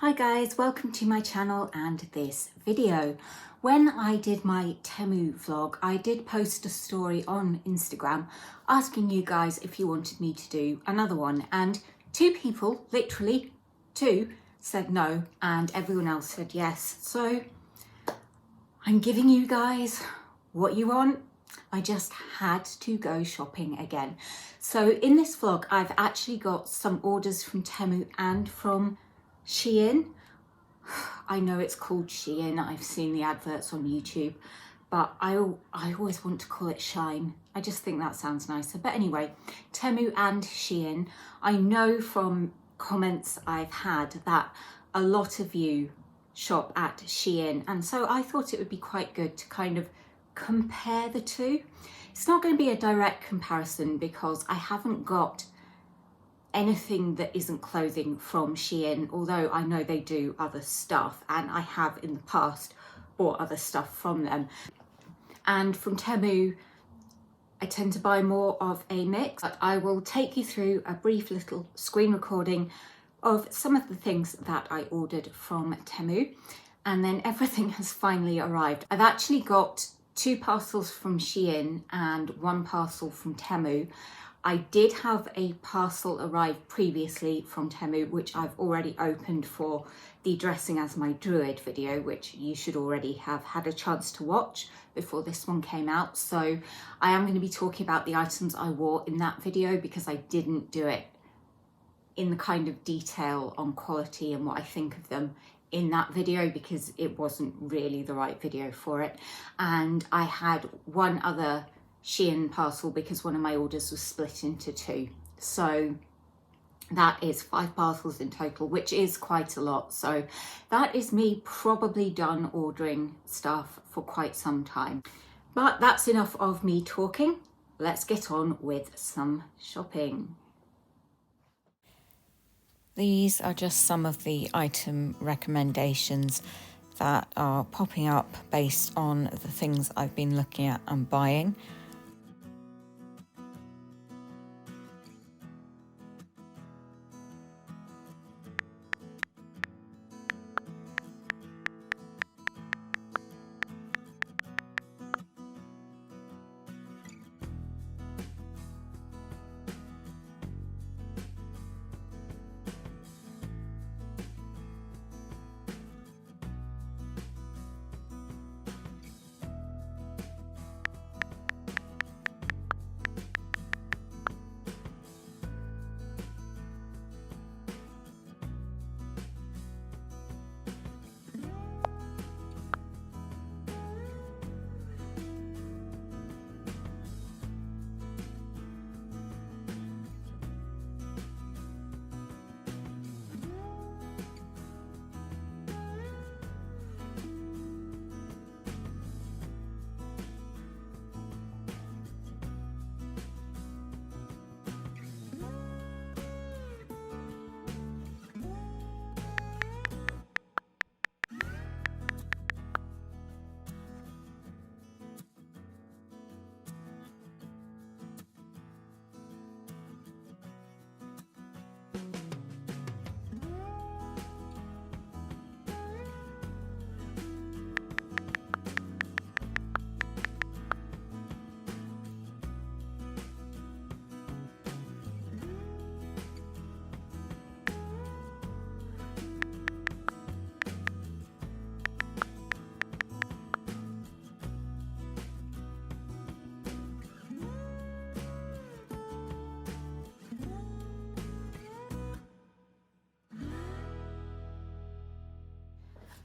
Hi guys, welcome to my channel and this video. When I did my Temu vlog, I did post a story on Instagram asking you guys if you wanted me to do another one, and two people, literally two, said no and everyone else said yes. So I'm giving you guys what you want. I just had to go shopping again. So in this vlog, I've actually got some orders from Temu and from Shein. I know it's called Shein, I've seen the adverts on YouTube, but I always want to call it Shine. I just think that sounds nicer. But anyway, Temu and Shein. I know from comments I've had that a lot of you shop at Shein, and so I thought it would be quite good to kind of compare the two. It's not going to be a direct comparison because I haven't got anything that isn't clothing from Shein, although I know they do other stuff and I have in the past bought other stuff from them. And from Temu, I tend to buy more of a mix, but I will take you through a brief little screen recording of some of the things that I ordered from Temu, and then everything has finally arrived. I've actually got 2 parcels from Shein and 1 parcel from Temu. I did have a parcel arrive previously from Temu, which I've already opened for the Dressing as My Druid video, which you should already have had a chance to watch before this one came out. So I am going to be talking about the items I wore in that video because I didn't do it in the kind of detail on quality and what I think of them in that video because it wasn't really the right video for it. And I had one other Shein parcel because one of my orders was split into 2. So that is 5 parcels in total, which is quite a lot. So that is me probably done ordering stuff for quite some time. But that's enough of me talking. Let's get on with some shopping. These are just some of the item recommendations that are popping up based on the things I've been looking at and buying.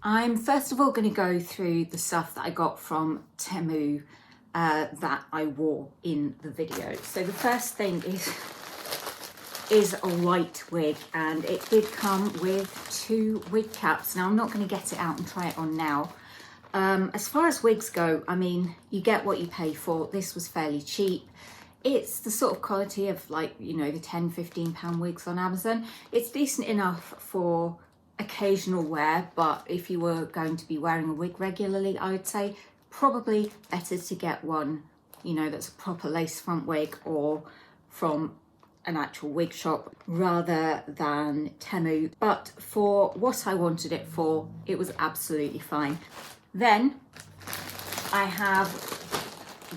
I'm first of all going to go through the stuff that I got from Temu that I wore in the video. So the first thing is a white wig, and it did come with 2 wig caps. Now I'm not going to get it out and try it on now. As far as wigs go, I mean, you get what you pay for. This was fairly cheap. It's the sort of quality of, like, you know, the £10–15 wigs on Amazon. It's decent enough for occasional wear, but if you were going to be wearing a wig regularly, I would say probably better to get one, you know, that's a proper lace front wig, or from an actual wig shop rather than Temu, but for what I wanted it for, it was absolutely fine. Then I have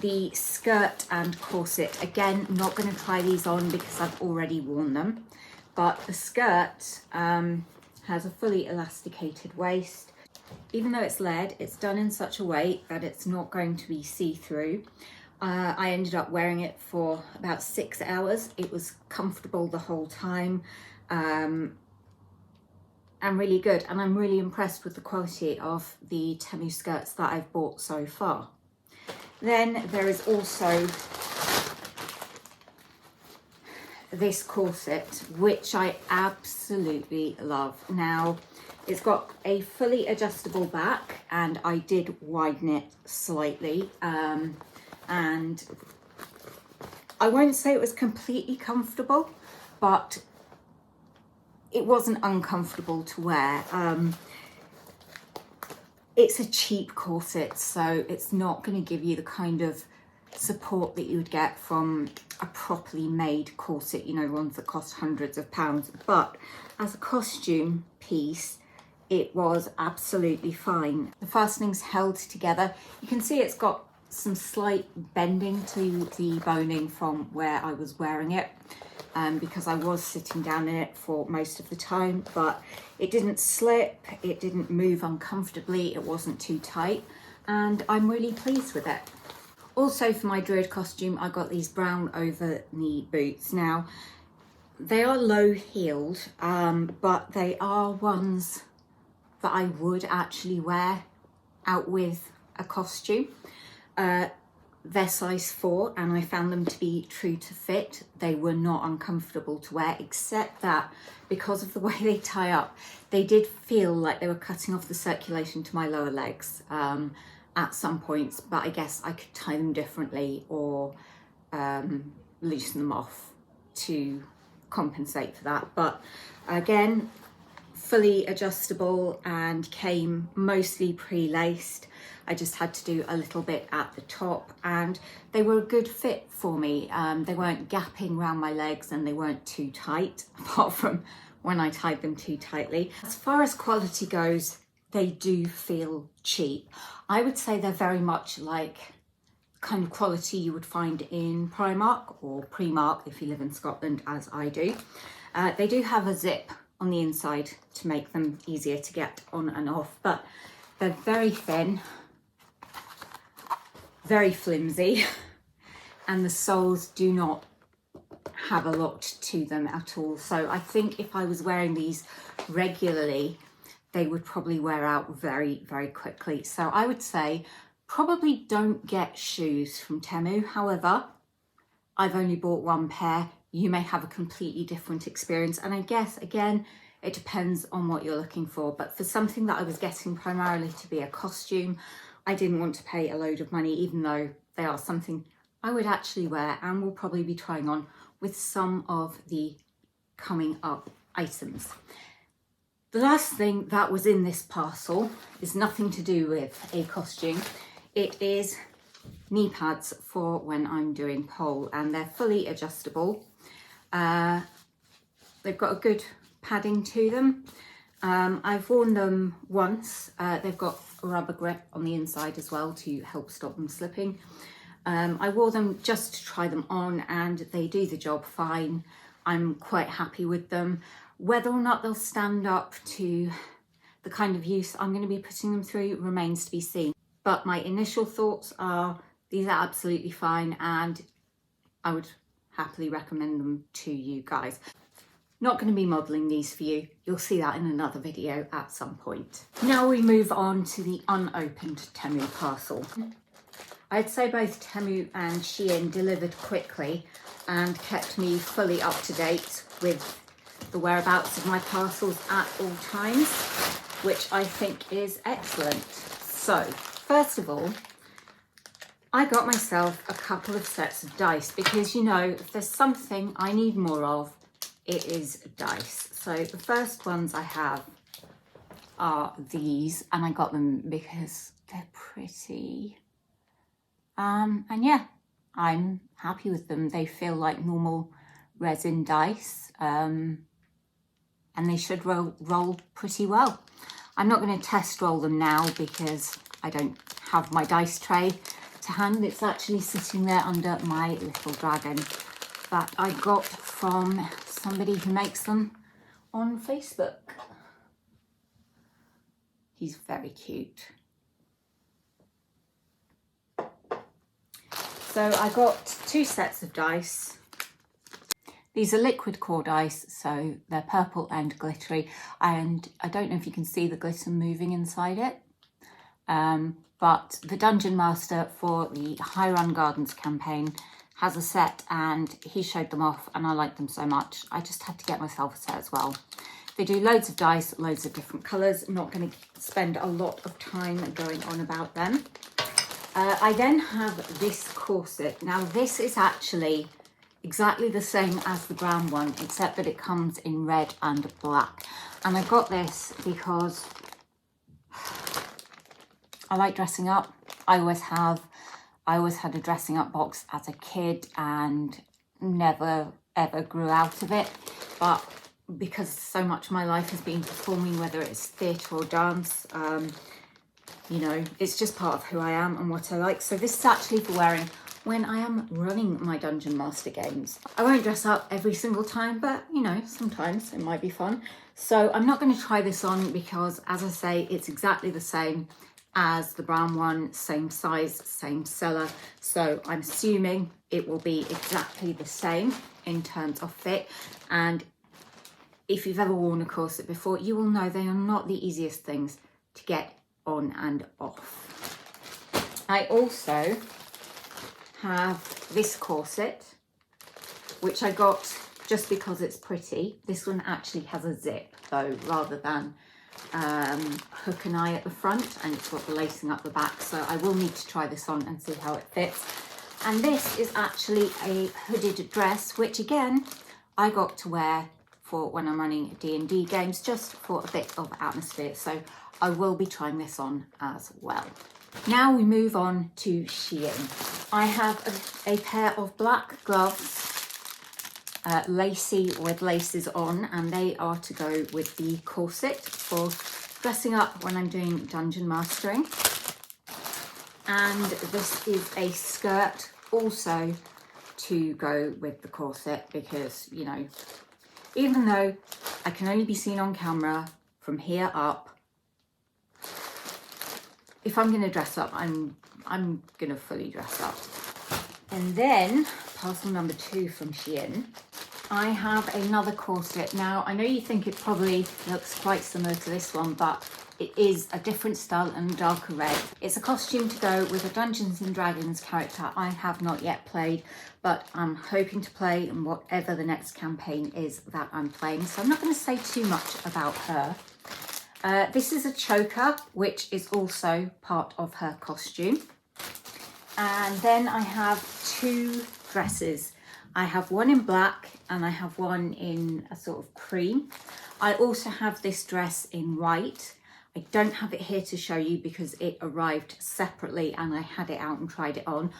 the skirt and corset. Again, not going to try these on because I've already worn them, but the skirt has a fully elasticated waist. Even though it's lead, it's done in such a way that it's not going to be see-through. I ended up wearing it for about 6 hours. It was comfortable the whole time and really good. And I'm really impressed with the quality of the Temu skirts that I've bought so far. Then there is also this corset, which I absolutely love. Now, it's got a fully adjustable back, and I did widen it slightly. And I won't say it was completely comfortable, but it wasn't uncomfortable to wear. It's a cheap corset, so it's not going to give you the kind of support that you would get from a properly made corset, you know, ones that cost hundreds of pounds. But as a costume piece, it was absolutely fine. The fastenings held together. You can see it's got some slight bending to the boning from where I was wearing it, because I was sitting down in it for most of the time, but it didn't slip, it didn't move uncomfortably, it wasn't too tight, and I'm really pleased with it. Also, for my druid costume, I got these brown over-knee boots. Now, they are low-heeled, but they are ones that I would actually wear out with a costume. They're size 4, and I found them to be true to fit. They were not uncomfortable to wear, except that because of the way they tie up, they did feel like they were cutting off the circulation to my lower legs at some points, but I guess I could tie them differently or loosen them off to compensate for that. But again, fully adjustable and came mostly pre-laced. I just had to do a little bit at the top, and they were a good fit for me. They weren't gapping around my legs, and they weren't too tight, apart from when I tied them too tightly. As far as quality goes, they do feel cheap. I would say they're very much like kind of quality you would find in Primark or Primark if you live in Scotland, as I do. They do have a zip on the inside to make them easier to get on and off, but they're very thin, very flimsy, and the soles do not have a lot to them at all. So I think if I was wearing these regularly, they would probably wear out very, very quickly. So I would say probably don't get shoes from Temu. However, I've only bought one pair. You may have a completely different experience. And I guess, again, it depends on what you're looking for. But for something that I was getting primarily to be a costume, I didn't want to pay a load of money, even though they are something I would actually wear and will probably be trying on with some of the coming up items. The last thing that was in this parcel is nothing to do with a costume. It is knee pads for when I'm doing pole, and they're fully adjustable. They've got a good padding to them. I've worn them once. They've got a rubber grip on the inside as well to help stop them slipping. I wore them just to try them on, and they do the job fine. I'm quite happy with them. Whether or not they'll stand up to the kind of use I'm going to be putting them through remains to be seen. But my initial thoughts are these are absolutely fine, and I would happily recommend them to you guys. Not going to be modelling these for you. You'll see that in another video at some point. Now we move on to the unopened Temu parcel. I'd say both Temu and Shein delivered quickly and kept me fully up to date with the whereabouts of my parcels at all times, which I think is excellent. So, first of all, I got myself a couple of sets of dice because, you know, if there's something I need more of, it is dice. So the first ones I have are these, and I got them because they're pretty. And yeah, I'm happy with them. They feel like normal resin dice, and they should roll pretty well. I'm not going to test roll them now because I don't have my dice tray to hand. It's actually sitting there under my little dragon that I got from somebody who makes them on Facebook. He's very cute. So I got 2 sets of dice. These are liquid core dice, so they're purple and glittery, and I don't know if you can see the glitter moving inside it, but the Dungeon Master for the High Run Gardens campaign has a set, and he showed them off and I like them so much. I just had to get myself a set as well. They do loads of dice, loads of different colours. I'm not going to spend a lot of time going on about them. I then have this corset. Now this is actually exactly the same as the brown one, except that it comes in red and black. And I got this because I like dressing up. I always have. I always had a dressing up box as a kid and never ever grew out of it. But because so much of my life has been performing, whether it's theatre or dance, you know, it's just part of who I am and what I like. So this is actually for wearing when I am running my Dungeon Master games. I won't dress up every single time, but you know, sometimes it might be fun. So I'm not going to try this on because, as I say, it's exactly the same as the brown one, same size, same seller. So I'm assuming it will be exactly the same in terms of fit. And if you've ever worn a corset before, you will know they are not the easiest things to get on and off. I also have this corset, which I got just because it's pretty. This one actually has a zip though, rather than hook and eye at the front, and it's got the lacing up the back. So I will need to try this on and see how it fits. And this is actually a hooded dress, which again, I got to wear for when I'm running D&D games, just for a bit of atmosphere. So I will be trying this on as well. Now we move on to Shein. I have a pair of black gloves, lacy with laces on, and they are to go with the corset for dressing up when I'm doing dungeon mastering. And this is a skirt also to go with the corset because, you know, even though I can only be seen on camera from here up, if I'm going to dress up, I'm going to fully dress up. And then parcel number 2 from Shein, I have another corset. Now I know you think it probably looks quite similar to this one, but it is a different style and a darker red. It's a costume to go with a Dungeons and Dragons character I have not yet played, but I'm hoping to play in whatever the next campaign is that I'm playing. So I'm not going to say too much about her. This is a choker, which is also part of her costume. And then I have 2 dresses. I have one in black and I have one in a sort of cream. I also have this dress in white. I don't have it here to show you because it arrived separately and I had it out and tried it on.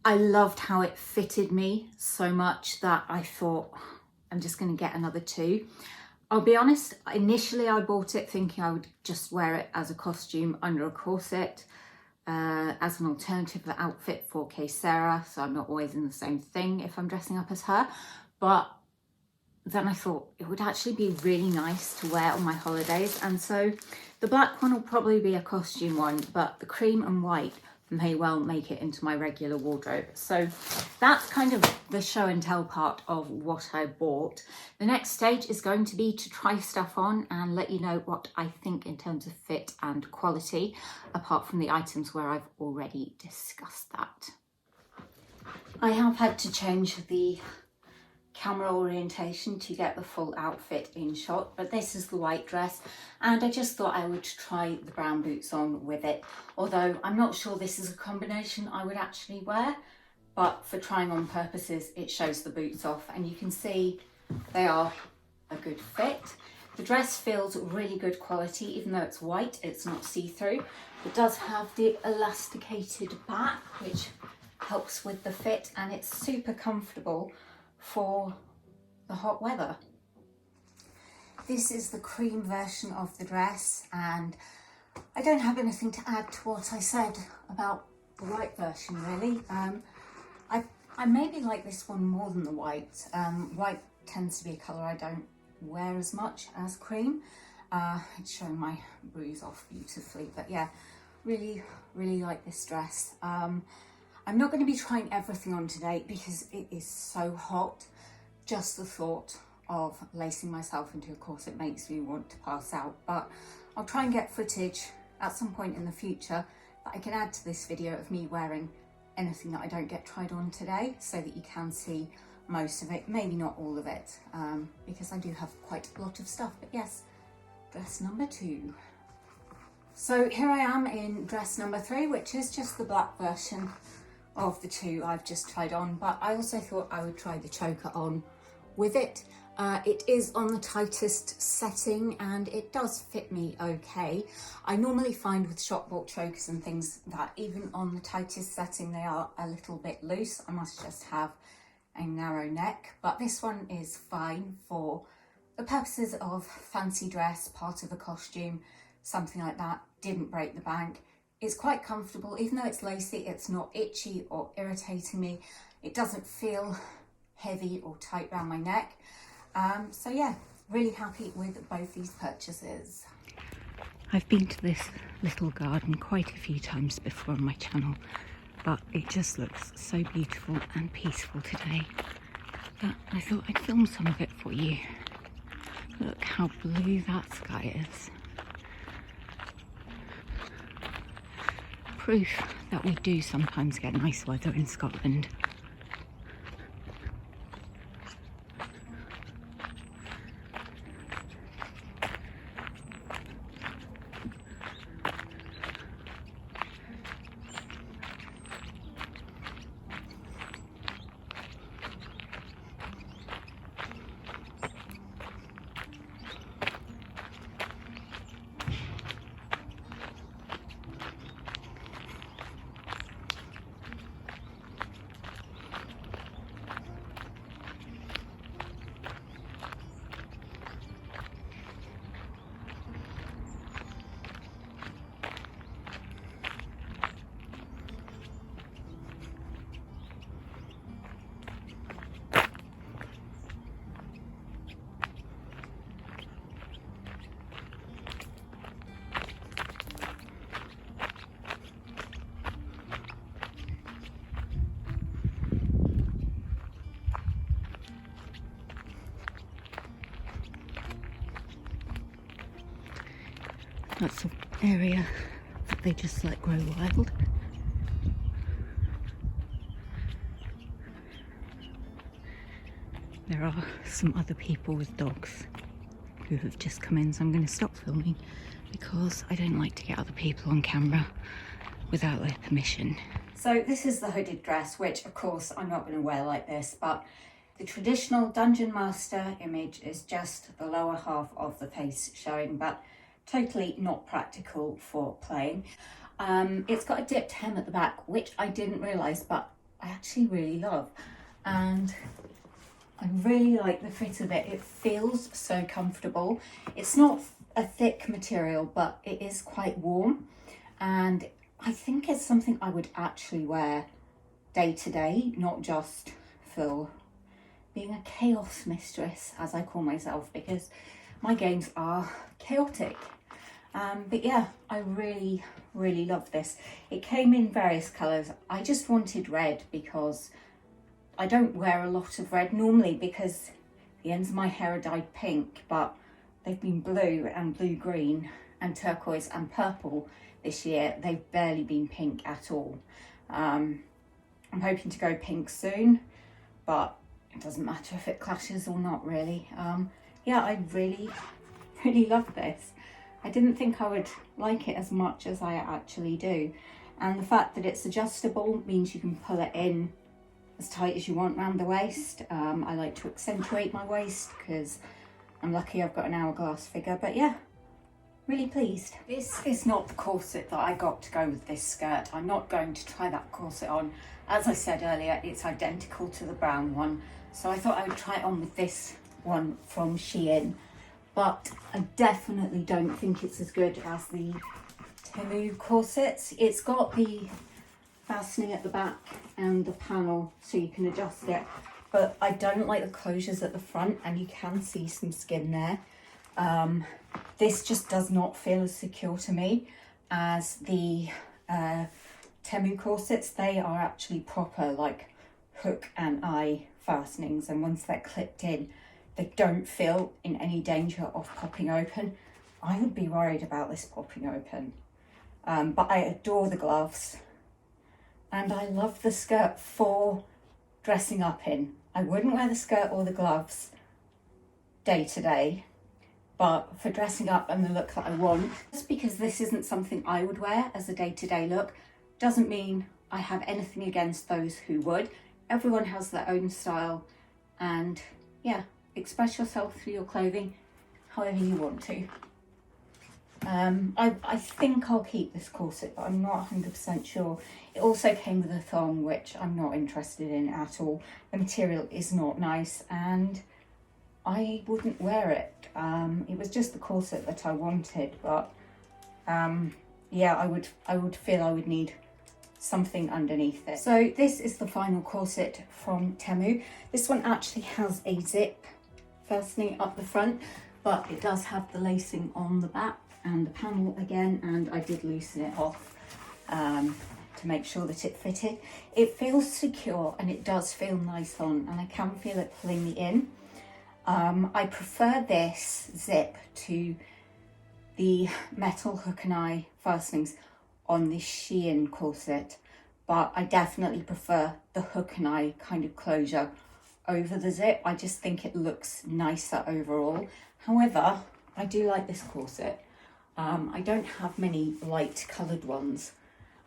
I loved how it fitted me so much that I thought, I'm just going to get another 2. I'll be honest, initially I bought it thinking I would just wear it as a costume under a corset, as an alternative outfit for Sarah, so I'm not always in the same thing if I'm dressing up as her. But then I thought it would actually be really nice to wear on my holidays, and so the black one will probably be a costume one, but the cream and white may well make it into my regular wardrobe. So that's kind of the show and tell part of what I bought. The next stage is going to be to try stuff on and let you know what I think in terms of fit and quality, apart from the items where I've already discussed that. I have had to change the camera orientation to get the full outfit in shot, but this is the white dress and I just thought I would try the brown boots on with it, although I'm not sure this is a combination I would actually wear, but for trying on purposes it shows the boots off and you can see they are a good fit. The dress feels really good quality, even though it's white, it's not see-through. It does have the elasticated back which helps with the fit, and it's super comfortable for the hot weather. This is the cream version of the dress, and I don't have anything to add to what I said about the white version really. I maybe like this one more than the white. White tends to be a colour I don't wear as much as cream. It's showing my bruise off beautifully, but yeah, really like this dress. I'm not going to be trying everything on today because it is so hot. Just the thought of lacing myself into a corset makes me want to pass out, but I'll try and get footage at some point in the future that I can add to this video of me wearing anything that I don't get tried on today, so that you can see most of it, maybe not all of it, because I do have quite a lot of stuff. But yes, dress number 2. So here I am in dress number 3, which is just the black version of the 2 I've just tried on, but I also thought I would try the choker on with it. It is on the tightest setting and it does fit me okay. I normally find with shop bought chokers and things that even on the tightest setting they are a little bit loose. I must just have a narrow neck, but this one is fine for the purposes of fancy dress, part of a costume, something like that. Didn't break the bank. It's quite comfortable, even though it's lacy, it's not itchy or irritating me. It doesn't feel heavy or tight around my neck. So yeah, really happy with both these purchases. I've been to this little garden quite a few times before on my channel, but it just looks so beautiful and peaceful today that I thought I'd film some of it for you. Look how blue that sky is. Proof that we do sometimes get nice weather in Scotland. That's an area that they just let grow wild. There are some other people with dogs who have just come in, so I'm going to stop filming because I don't like to get other people on camera without their permission. So this is the hooded dress, which of course I'm not going to wear like this, but the traditional Dungeon Master image is just the lower half of the face showing, but totally not practical for playing. It's got a dipped hem at the back, which I didn't realise, but I actually really love. And I really like the fit of it. It feels so comfortable. It's not a thick material, but it is quite warm. And I think it's something I would actually wear day to day, not just for being a chaos mistress, as I call myself, because my games are chaotic. But yeah, I really love this. It came in various colours. I just wanted red because I don't wear a lot of red normally because the ends of my hair are dyed pink, but they've been blue and blue-green and turquoise and purple this year. They've barely been pink at all. I'm hoping to go pink soon, but it doesn't matter if it clashes or not really. Yeah, I really love this. I didn't think I would like it as much as I actually do. And the fact that it's adjustable means you can pull it in as tight as you want around the waist. I like to accentuate my waist because I'm lucky I've got an hourglass figure, but yeah, really pleased. This is not the corset that I got to go with this skirt. I'm not going to try that corset on. As I said earlier, it's identical to the brown one. So I thought I would try it on with this one from Shein, but I definitely don't think it's as good as the Temu corsets. It's got the fastening at the back and the panel so you can adjust it, but I don't like the closures at the front, and you can see some skin there. This just does not feel as secure to me as the Temu corsets. They are actually proper like hook and eye fastenings, and once they're clipped in, they don't feel in any danger of popping open. I would be worried about this popping open, but I adore the gloves, and I love the skirt for dressing up in. I wouldn't wear the skirt or the gloves day to day, but for dressing up and the look that I want, just because this isn't something I would wear as a day-to-day look, doesn't mean I have anything against those who would. Everyone has their own style, and yeah, express yourself through your clothing however you want to. I think I'll keep this corset, but I'm not 100% sure. It also came with a thong, which I'm not interested in at all. The material is not nice, and I wouldn't wear it. It was just the corset that I wanted, but yeah, I would feel I would need something underneath it. So this is the final corset from Temu. This one actually has a zip fastening up the front, but it does have the lacing on the back and the panel again, and I did loosen it off to make sure that it fitted. It feels secure and it does feel nice on, and I can feel it pulling me in. I prefer this zip to the metal hook and eye fastenings on the Shein corset, but I definitely prefer the hook and eye kind of closure over the zip. I just think it looks nicer overall. However, I do like this corset. I don't have many light coloured ones.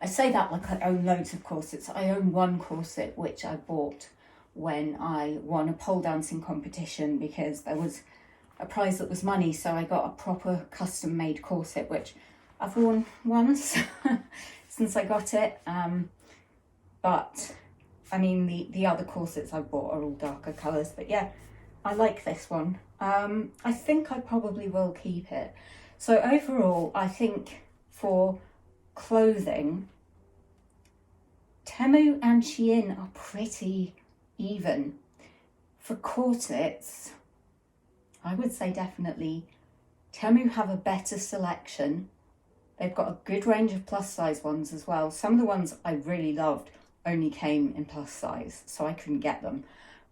I say that like I own loads of corsets. I own one corset which I bought when I won a pole dancing competition, because there was a prize that was money, so I got a proper custom made corset which I've worn once since I got it, but I mean the other corsets I bought are all darker colours, but yeah, I like this one. I think I probably will keep it. So overall, I think for clothing, Temu and Shein are pretty even. For corsets, I would say definitely Temu have a better selection. They've got a good range of plus size ones as well. Some of the ones I really loved only came in plus size, so I couldn't get them.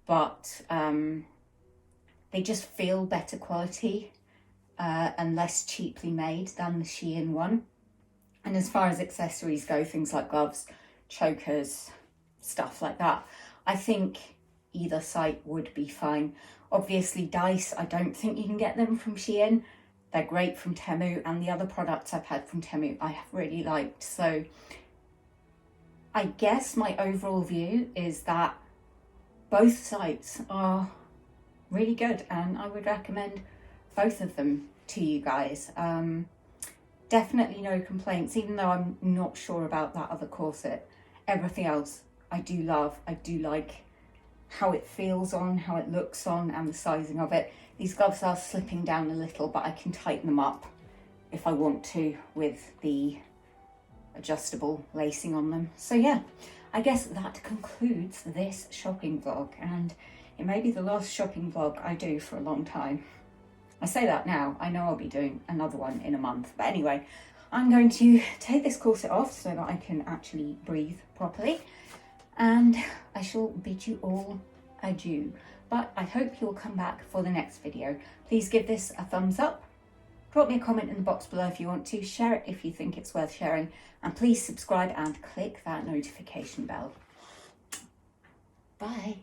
But they just feel better quality and less cheaply made than the Shein one. And as far as accessories go, things like gloves, chokers, stuff like that, I think either site would be fine. Obviously dice, I don't think you can get them from Shein. They're great from Temu, and the other products I've had from Temu I have really liked. So I guess my overall view is that both sites are really good, and I would recommend both of them to you guys. Definitely no complaints, even though I'm not sure about that other corset. Everything else I do love. I do like how it feels on, how it looks on, and the sizing of it. These gloves are slipping down a little, but I can tighten them up if I want to with the adjustable lacing on them. So yeah, I guess that concludes this shopping vlog, and it may be the last shopping vlog I do for a long time. I say that now, I know I'll be doing another one in a month, but anyway, I'm going to take this corset off so that I can actually breathe properly, and I shall bid you all adieu. But I hope you'll come back for the next video. Please give this a thumbs up, drop me a comment in the box below if you want to, share it if you think it's worth sharing, and please subscribe and click that notification bell. Bye.